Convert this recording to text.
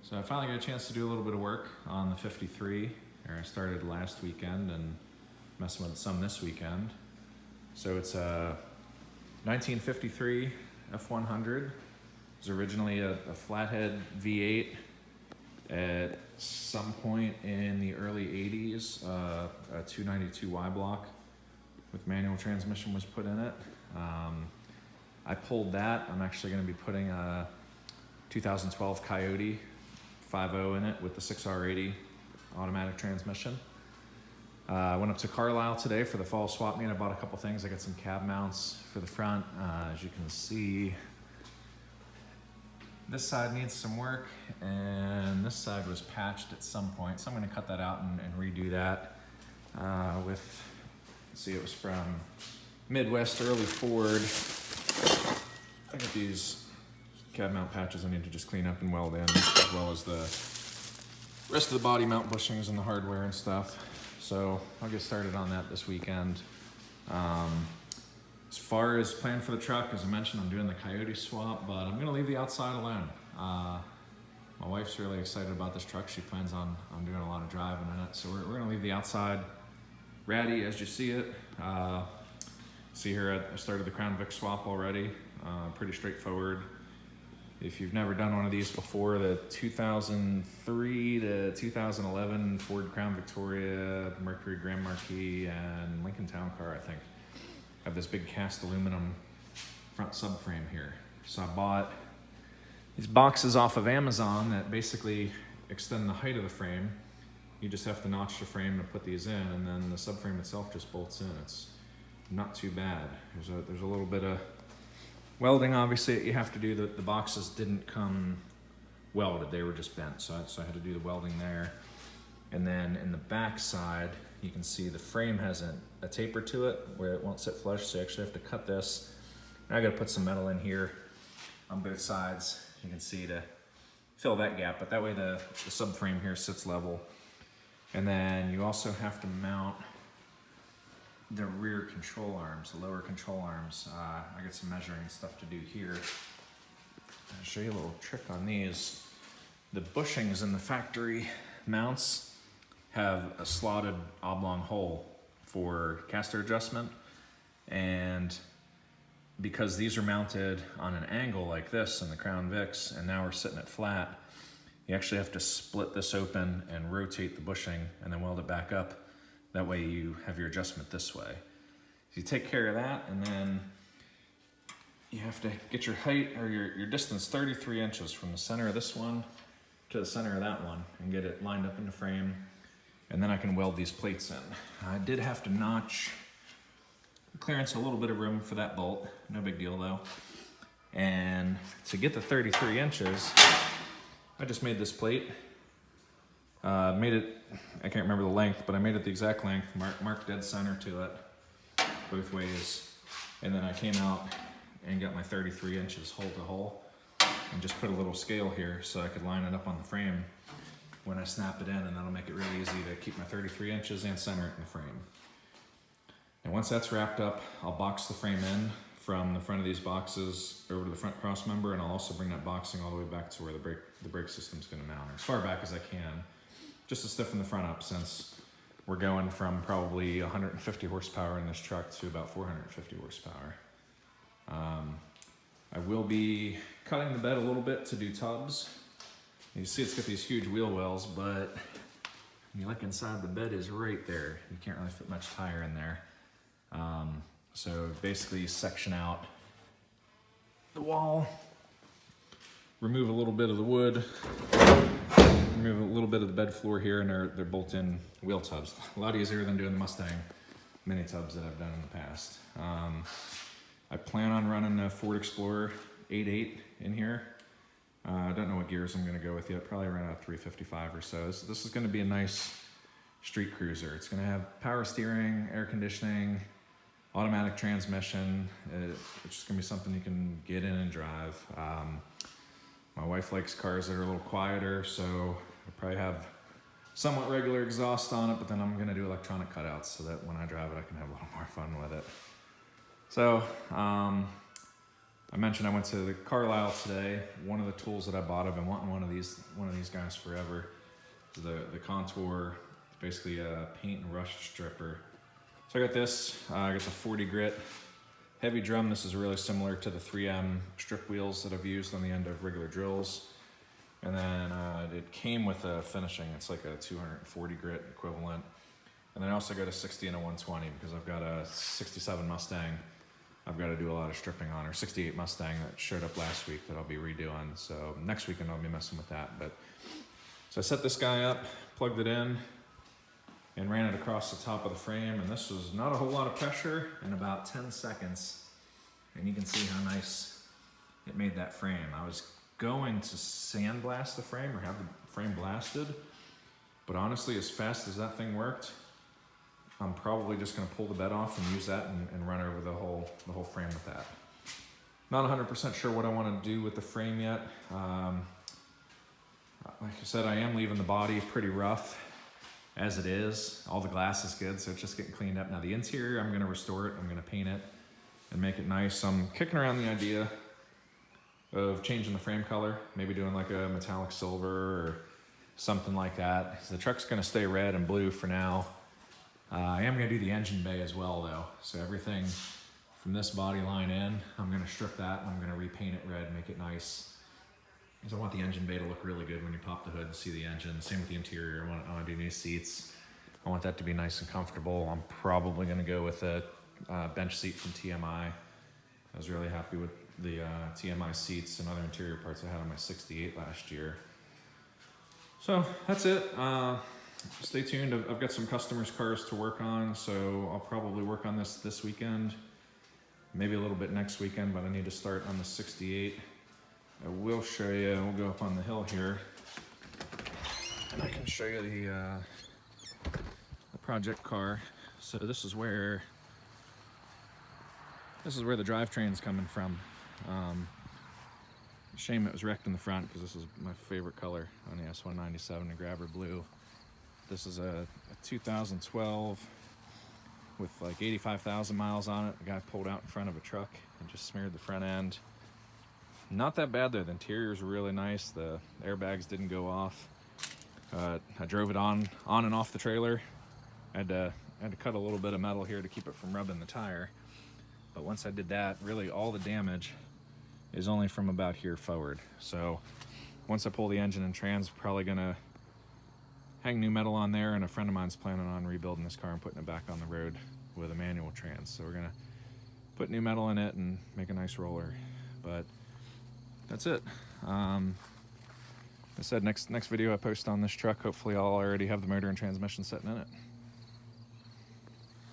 So I finally got a chance to do a little bit of work on the 53, or I started last weekend and messing with some this weekend. So it's a 1953 f100. It was originally a flathead V8. At some point in the early 80s, a 292Y block with manual transmission was put in it. I pulled that. I'm actually going to be putting a 2012 Coyote 5.0 in it with the 6R80 automatic transmission. I went up to Carlisle today for the fall swap meet. I bought a couple things. I got some cab mounts for the front. As you can see, this side needs some work and this side was patched at some point. So I'm going to cut that out and redo that let's see, it was from Midwest Early Ford. I got these cab mount patches I need to just clean up and weld in, as well as the rest of the body mount bushings and the hardware and stuff. So I'll get started on that this weekend. As far as plan for the truck, as I mentioned, I'm doing the Coyote swap, but I'm gonna leave the outside alone. My wife's really excited about this truck. She plans on doing a lot of driving in it. So we're gonna leave the outside ratty as you see it. See here, I started the Crown Vic Swap already. Pretty straightforward. If you've never done one of these before, the 2003 to 2011 Ford Crown Victoria, Mercury Grand Marquis, and Lincoln Town Car, I think, have this big cast aluminum front subframe here. So I bought these boxes off of Amazon that basically extend the height of the frame. You just have to notch the frame to put these in, and then the subframe itself just bolts in. It's not too bad. There's a little bit of welding, obviously, that you have to do. The boxes didn't come welded, they were just bent, so I had to do the welding there. And then in the back side, you can see the frame has a taper to it where it won't sit flush, so you actually have to cut this. Now I gotta put some metal in here on both sides, you can see, to fill that gap, but that way the subframe here sits level. And then you also have to mount the rear control arms, the lower control arms. I got some measuring stuff to do here. I'll show you a little trick on these. The bushings in the factory mounts have a slotted oblong hole for caster adjustment, and because these are mounted on an angle like this in the Crown Vics, and now we're sitting at flat, you actually have to split this open and rotate the bushing and then weld it back up. That way you have your adjustment this way. So you take care of that, and then you have to get your height or your distance 33 inches from the center of this one to the center of that one and get it lined up in the frame. And then I can weld these plates in. I did have to notch clearance a little bit of room for that bolt. No big deal though. And to get the 33 inches, I just made this plate. Made it, I can't remember the length, but I made it the exact length, marked dead center to it, both ways. And then I came out and got my 33 inches hole to hole and just put a little scale here so I could line it up on the frame when I snap it in, and that'll make it really easy to keep my 33 inches and center it in the frame. And once that's wrapped up, I'll box the frame in from the front of these boxes over to the front cross member, and I'll also bring that boxing all the way back to where the brake system's gonna mount, or as far back as I can, just to stiffen the front up, since we're going from probably 150 horsepower in this truck to about 450 horsepower. I will be cutting the bed a little bit to do tubs. You see it's got these huge wheel wells, but when you look inside, the bed is right there. You can't really fit much tire in there. So basically section out the wall, remove a little bit of the wood, remove a little bit of the bed floor here, and they're bolt-in wheel tubs. A lot easier than doing the Mustang mini tubs that I've done in the past. I plan on running a Ford Explorer 8.8 in here. I don't know what gears I'm gonna go with yet, probably around a 355 or so. This is gonna be a nice street cruiser. It's gonna have power steering, air conditioning, automatic transmission. It's just gonna be something you can get in and drive. My wife likes cars that are a little quieter, so I'll probably have somewhat regular exhaust on it, but then I'm gonna do electronic cutouts so that when I drive it, I can have a little more fun with it. So I mentioned I went to the Carlisle today. One of the tools that I bought, I've been wanting one of these guys forever. The Contour, basically a paint and rush stripper. So I got this. I got the 40 grit heavy drum. This is really similar to the 3M strip wheels that I've used on the end of regular drills. And then it came with a finishing. It's like a 240 grit equivalent. And then I also got a 60 and a 120 because I've got a 67 Mustang I've got to do a lot of stripping on, or 68 Mustang that showed up last week that I'll be redoing. So next weekend I'll be messing with that. So I set this guy up, plugged it in, and ran it across the top of the frame. And this was not a whole lot of pressure in about 10 seconds. And you can see how nice it made that frame. I was going to sandblast the frame or have the frame blasted, but honestly, as fast as that thing worked, I'm probably just going to pull the bed off and use that and run over the whole frame with that. Not 100% sure what I want to do with the frame yet. Like I said, I am leaving the body pretty rough as it is. All the glass is good, so it's just getting cleaned up. Now the interior, I'm going to restore it. I'm going to paint it and make it nice. I'm kicking around the idea of changing the frame color, maybe doing like a metallic silver or something like that. The truck's going to stay red and blue for now. I am going to do the engine bay as well though. So everything from this body line in, I'm going to strip that and I'm going to repaint it red, make it nice. Because I want the engine bay to look really good when you pop the hood and see the engine. Same with the interior. I want to do new seats. I want that to be nice and comfortable. I'm probably going to go with a bench seat from TMI. I was really happy with the TMI seats and other interior parts I had on my 68 last year. So that's it. Stay tuned. I've got some customers' cars to work on, so I'll probably work on this weekend, maybe a little bit next weekend, but I need to start on the 68. I will show you, we'll go up on the hill here, and I can show you the project car. So this is where the drivetrain's coming from. Shame it was wrecked in the front because this is my favorite color on the S197, the grabber blue. This is a 2012 with like 85,000 miles on it. The guy pulled out in front of a truck and just smeared the front end. Not that bad though. The interior's really nice. The airbags didn't go off. I drove it on and off the trailer. I had to cut a little bit of metal here to keep it from rubbing the tire. But once I did that, really all the damage is only from about here forward. So once I pull the engine and trans, probably gonna hang new metal on there, and a friend of mine's planning on rebuilding this car and putting it back on the road with a manual trans. So we're gonna put new metal in it and make a nice roller. But that's it. I said next video I post on this truck, hopefully I'll already have the motor and transmission sitting in it.